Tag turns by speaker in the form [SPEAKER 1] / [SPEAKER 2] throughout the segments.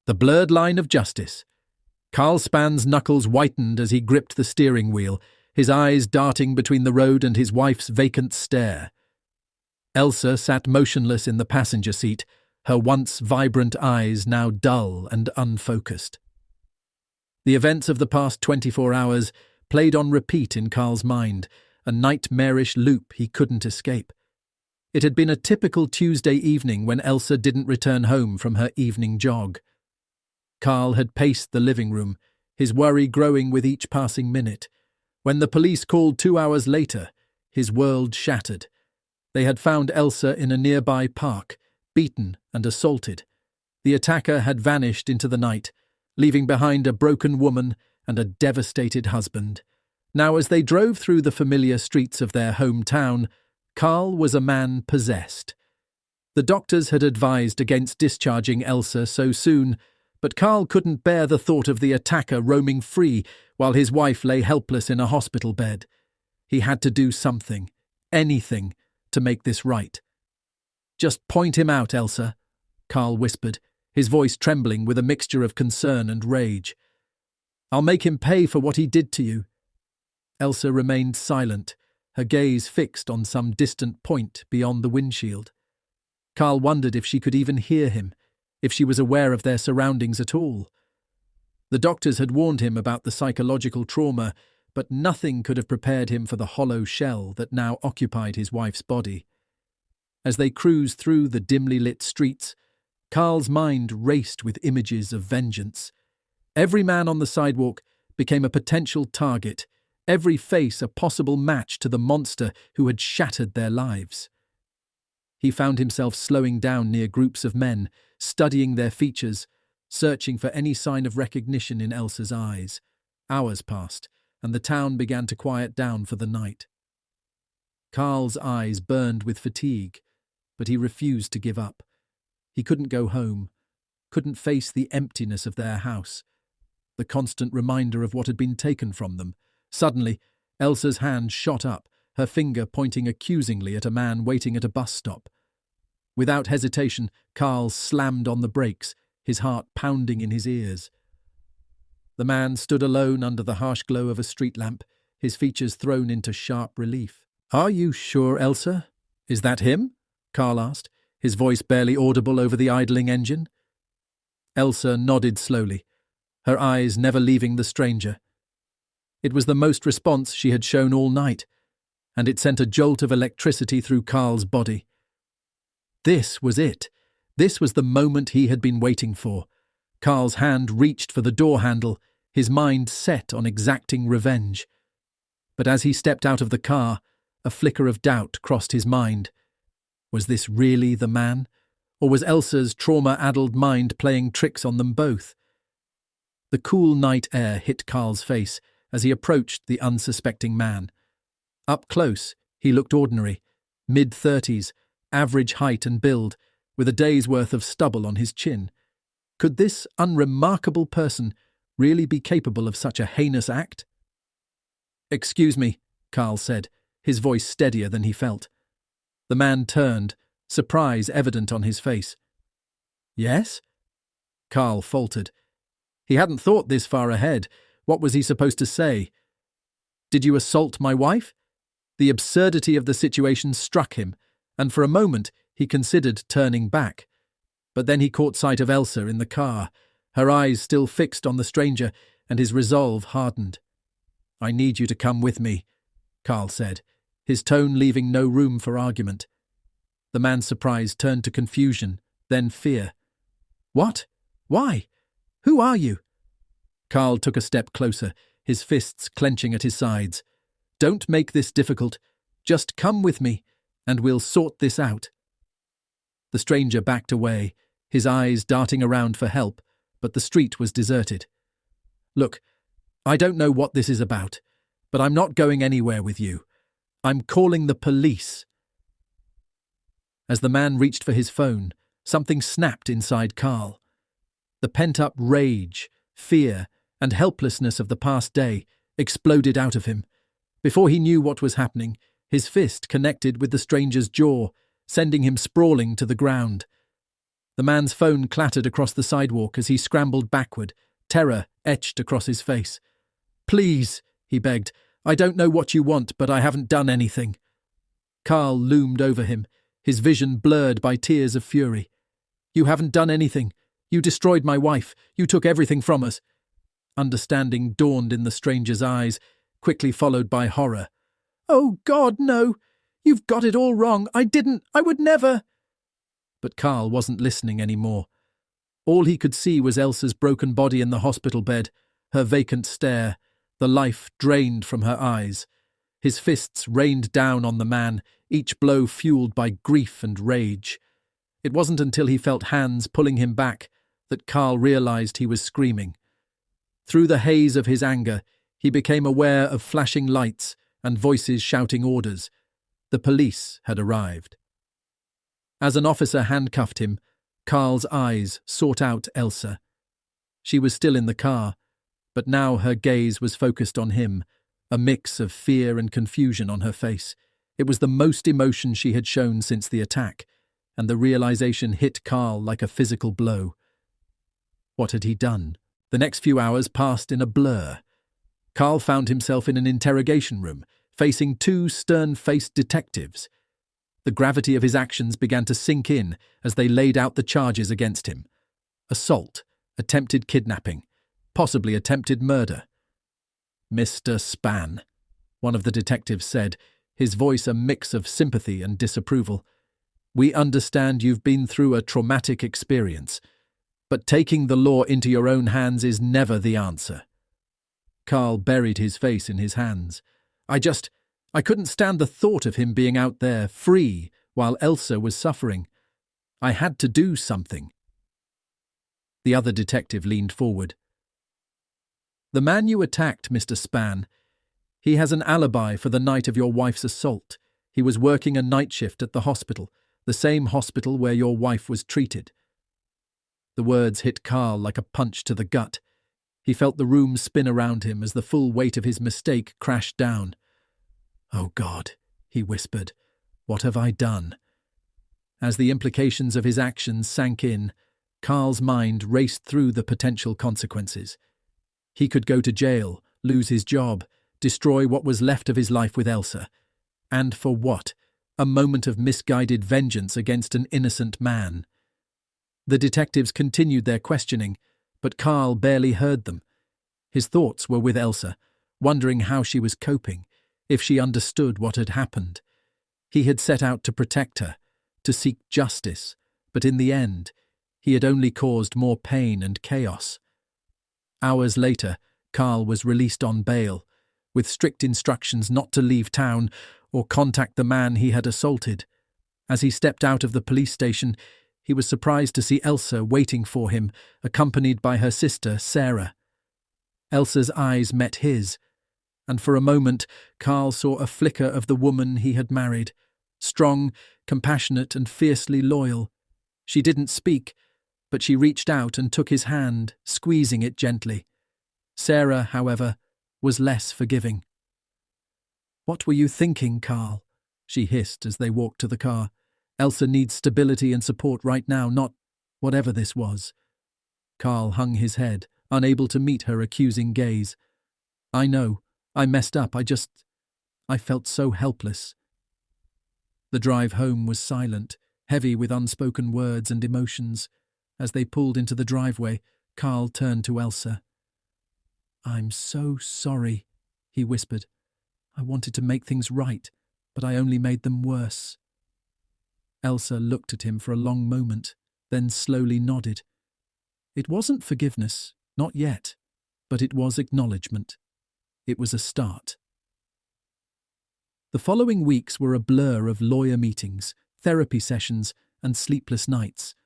[SPEAKER 1] The blurred line of justice. Carl Spann's knuckles whitened as he gripped the steering wheel, his eyes darting between the road and his wife's vacant stare. Elsa sat motionless in the passenger seat, her once vibrant eyes now dull and unfocused. The events of the past 24 hours played on repeat in Carl's mind, a nightmarish loop he couldn't escape. It had been a typical Tuesday evening when Elsa didn't return home from her evening jog. Carl had paced the living room, his worry growing with each passing minute. When the police called 2 hours later, his world shattered. They had found Elsa in a nearby park, beaten and assaulted. The attacker had vanished into the night, leaving behind a broken woman and a devastated husband. Now, as they drove through the familiar streets of their hometown, Carl was a man possessed. The doctors had advised against discharging Elsa so soon, but Carl couldn't bear the thought of the attacker roaming free while his wife lay helpless in a hospital bed. He had to do something, anything, to make this right. "Just point him out, Elsa," Carl whispered, his voice trembling with a mixture of concern and rage. "I'll make him pay for what he did to you." Elsa remained silent, her gaze fixed on some distant point beyond the windshield. Carl wondered if she could even hear him, if she was aware of their surroundings at all. The doctors had warned him about the psychological trauma, but nothing could have prepared him for the hollow shell that now occupied his wife's body. As they cruised through the dimly lit streets, Carl's mind raced with images of vengeance. Every man on the sidewalk became a potential target, every face a possible match to the monster who had shattered their lives. He found himself slowing down near groups of men, studying their features, searching for any sign of recognition in Elsa's eyes. Hours passed, and the town began to quiet down for the night. Carl's eyes burned with fatigue, but he refused to give up. He couldn't go home, couldn't face the emptiness of their house, the constant reminder of what had been taken from them. Suddenly, Elsa's hand shot up, her finger pointing accusingly at a man waiting at a bus stop. Without hesitation, Carl slammed on the brakes, his heart pounding in his ears. The man stood alone under the harsh glow of a street lamp, his features thrown into sharp relief. "Are you sure, Elsa? Is that him?" Carl asked, his voice barely audible over the idling engine. Elsa nodded slowly, her eyes never leaving the stranger. It was the most response she had shown all night, and it sent a jolt of electricity through Carl's body. This was it. This was the moment he had been waiting for. Carl's hand reached for the door handle, his mind set on exacting revenge. But as he stepped out of the car, a flicker of doubt crossed his mind. Was this really the man? Or was Elsa's trauma-addled mind playing tricks on them both? The cool night air hit Carl's face as he approached the unsuspecting man. Up close, he looked ordinary, mid-30s, average height and build, with a day's worth of stubble on his chin. Could this unremarkable person really be capable of such a heinous act? "Excuse me," Carl said, his voice steadier than he felt. The man turned, surprise evident on his face. "Yes?" Carl faltered. He hadn't thought this far ahead. What was he supposed to say? "Did you assault my wife?" The absurdity of the situation struck him, and for a moment he considered turning back. But then he caught sight of Elsa in the car, her eyes still fixed on the stranger, and his resolve hardened. "I need you to come with me," Carl said, his tone leaving no room for argument. The man's surprise turned to confusion, then fear. "What? Why? Who are you?" Carl took a step closer, his fists clenching at his sides. "Don't make this difficult. Just come with me, and we'll sort this out." The stranger backed away, his eyes darting around for help, but the street was deserted. "Look, I don't know what this is about, but I'm not going anywhere with you. I'm calling the police." As the man reached for his phone, something snapped inside Carl. The pent-up rage, fear, and helplessness of the past day exploded out of him. Before he knew what was happening, his fist connected with the stranger's jaw, sending him sprawling to the ground. The man's phone clattered across the sidewalk as he scrambled backward, terror etched across his face. "Please," he begged. "I don't know what you want, but I haven't done anything." Carl loomed over him, his vision blurred by tears of fury. "You haven't done anything. You destroyed my wife. You took everything from us." Understanding dawned in the stranger's eyes, quickly followed by horror. "Oh, God, no! You've got it all wrong. I would never—" But Carl wasn't listening anymore. All he could see was Elsa's broken body in the hospital bed, her vacant stare, the life drained from her eyes. His fists rained down on the man, each blow fueled by grief and rage. It wasn't until he felt hands pulling him back that Carl realized he was screaming. Through the haze of his anger, he became aware of flashing lights and voices shouting orders. The police had arrived. As an officer handcuffed him, Carl's eyes sought out Elsa. She was still in the car, but now her gaze was focused on him, a mix of fear and confusion on her face. It was the most emotion she had shown since the attack, and the realization hit Carl like a physical blow. What had he done? The next few hours passed in a blur. Carl found himself in an interrogation room, facing two stern-faced detectives. The gravity of his actions began to sink in as they laid out the charges against him. Assault, attempted kidnapping, possibly attempted murder. "Mr. Spann," one of the detectives said, his voice a mix of sympathy and disapproval. "We understand you've been through a traumatic experience, but taking the law into your own hands is never the answer." Carl buried his face in his hands. I couldn't stand the thought of him being out there, free, while Elsa was suffering. I had to do something." The other detective leaned forward. "The man you attacked, Mr. Spann, he has an alibi for the night of your wife's assault. He was working a night shift at the hospital, the same hospital where your wife was treated." The words hit Carl like a punch to the gut. He felt the room spin around him as the full weight of his mistake crashed down. "Oh God," he whispered, "what have I done?" As the implications of his actions sank in, Carl's mind raced through the potential consequences. He could go to jail, lose his job, destroy what was left of his life with Elsa. And for what? A moment of misguided vengeance against an innocent man. The detectives continued their questioning, but Carl barely heard them. His thoughts were with Elsa, wondering how she was coping, if she understood what had happened. He had set out to protect her, to seek justice, but in the end, he had only caused more pain and chaos. Hours later, Carl was released on bail, with strict instructions not to leave town or contact the man he had assaulted. As he stepped out of the police station, he was surprised to see Elsa waiting for him, accompanied by her sister, Sarah. Elsa's eyes met his, and for a moment Carl saw a flicker of the woman he had married, strong, compassionate and fiercely loyal. She didn't speak, but she reached out and took his hand, squeezing it gently. Sarah, however, was less forgiving. "What were you thinking, Carl?" she hissed as they walked to the car. "Elsa needs stability and support right now, not whatever this was." Carl hung his head, unable to meet her accusing gaze. "I know. I messed up. I felt so helpless." The drive home was silent, heavy with unspoken words and emotions. As they pulled into the driveway, Carl turned to Elsa. "I'm so sorry," he whispered. "I wanted to make things right, but I only made them worse." Elsa looked at him for a long moment, then slowly nodded. It wasn't forgiveness, not yet, but it was acknowledgement. It was a start. The following weeks were a blur of lawyer meetings, therapy sessions, and sleepless nights.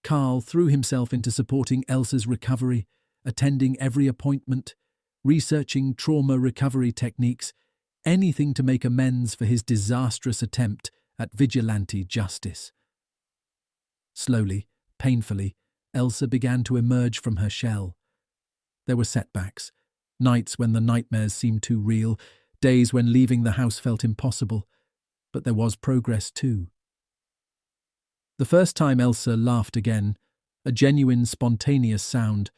[SPEAKER 1] Carl threw himself into supporting Elsa's recovery, attending every appointment, researching trauma recovery techniques, anything to make amends for his disastrous attempt at vigilante justice. Slowly, painfully, Elsa began to emerge from her shell. There were setbacks, nights when the nightmares seemed too real, days when leaving the house felt impossible, but there was progress too. The first time Elsa laughed again, a genuine, spontaneous sound,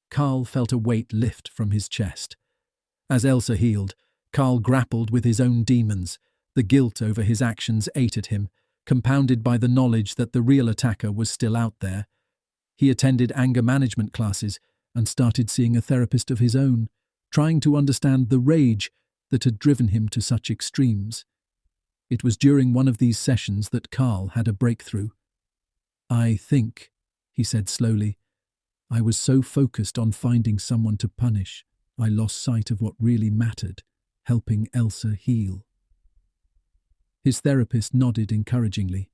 [SPEAKER 1] Carl felt a weight lift from his chest. As Elsa healed, Carl grappled with his own demons. The guilt over his actions ate at him, compounded by the knowledge that the real attacker was still out there. He attended anger management classes and started seeing a therapist of his own, trying to understand the rage that had driven him to such extremes. It was during one of these sessions that Carl had a breakthrough. "I think," he said slowly, "I was so focused on finding someone to punish, I lost sight of what really mattered, helping Elsa heal." His therapist nodded encouragingly.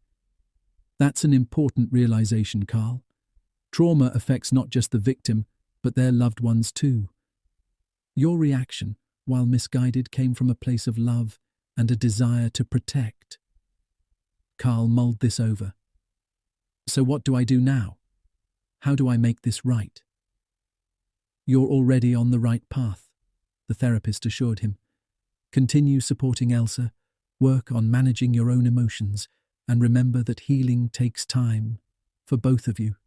[SPEAKER 1] "That's an important realization, Carl. Trauma affects not just the victim, but their loved ones too. Your reaction, while misguided, came from a place of love and a desire to protect." Carl mulled this over. "So what do I do now? How do I make this right?" "You're already on the right path," the therapist assured him. "Continue supporting Elsa, work on managing your own emotions, and remember that healing takes time for both of you."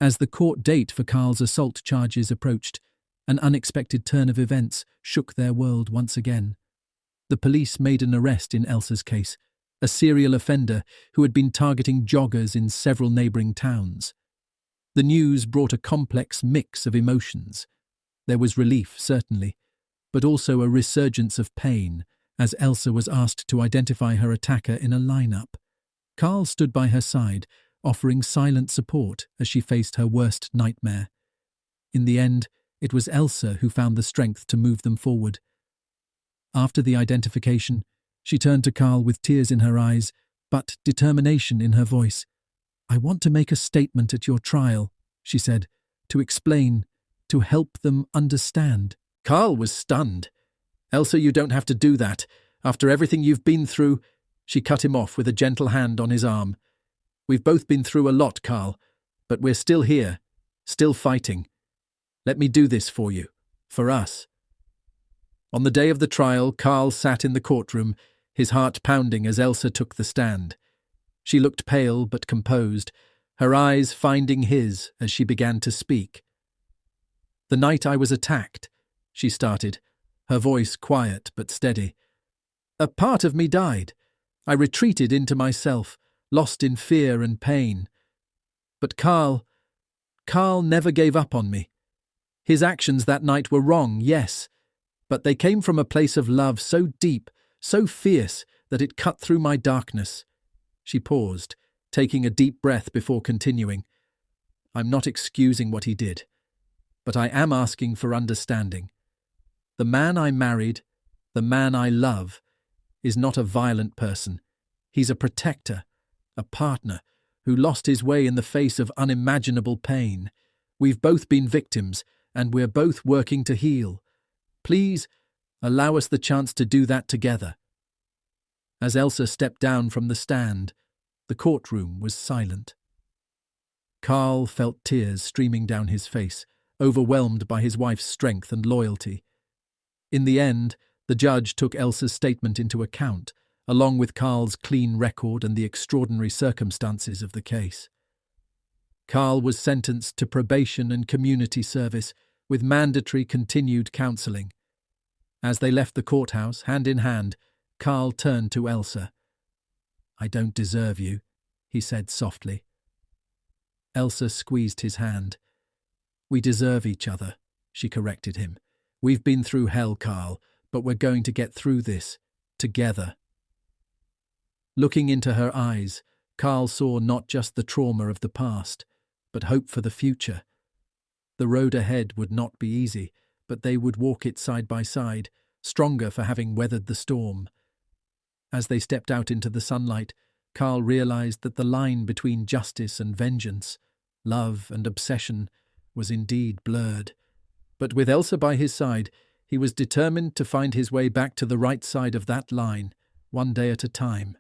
[SPEAKER 1] As the court date for Carl's assault charges approached, an unexpected turn of events shook their world once again. The police made an arrest in Elsa's case, a serial offender who had been targeting joggers in several neighbouring towns. The news brought a complex mix of emotions. There was relief, certainly, but also a resurgence of pain as Elsa was asked to identify her attacker in a lineup. Carl stood by her side, offering silent support as she faced her worst nightmare. In the end, it was Elsa who found the strength to move them forward. After the identification, she turned to Carl with tears in her eyes, but determination in her voice. "I want to make a statement at your trial," she said, "to explain, to help them understand." Carl was stunned. "Elsa, you don't have to do that. After everything you've been through—" She cut him off with a gentle hand on his arm. "We've both been through a lot, Carl, but we're still here, still fighting. Let me do this for you, for us." On the day of the trial, Carl sat in the courtroom, his heart pounding as Elsa took the stand. She looked pale but composed, her eyes finding his as she began to speak. "The night I was attacked," she started, her voice quiet but steady. "A part of me died. I retreated into myself, lost in fear and pain. But Carl never gave up on me. His actions that night were wrong, yes, but they came from a place of love so deep, so fierce, that it cut through my darkness." She paused, taking a deep breath before continuing. "I'm not excusing what he did, but I am asking for understanding. The man I married, the man I love, is not a violent person. He's a protector, a partner, who lost his way in the face of unimaginable pain. We've both been victims, and we're both working to heal. Please, allow us the chance to do that together." As Elsa stepped down from the stand, the courtroom was silent. Carl felt tears streaming down his face, overwhelmed by his wife's strength and loyalty. In the end, the judge took Elsa's statement into account, along with Carl's clean record and the extraordinary circumstances of the case. Carl was sentenced to probation and community service, with mandatory continued counselling. As they left the courthouse, hand in hand, Carl turned to Elsa. "I don't deserve you," he said softly. Elsa squeezed his hand. "We deserve each other," she corrected him. "We've been through hell, Carl, but we're going to get through this, together." Looking into her eyes, Carl saw not just the trauma of the past, but hope for the future. The road ahead would not be easy, but they would walk it side by side, stronger for having weathered the storm. As they stepped out into the sunlight, Carl realized that the line between justice and vengeance, love and obsession, was indeed blurred. But with Elsa by his side, he was determined to find his way back to the right side of that line, one day at a time.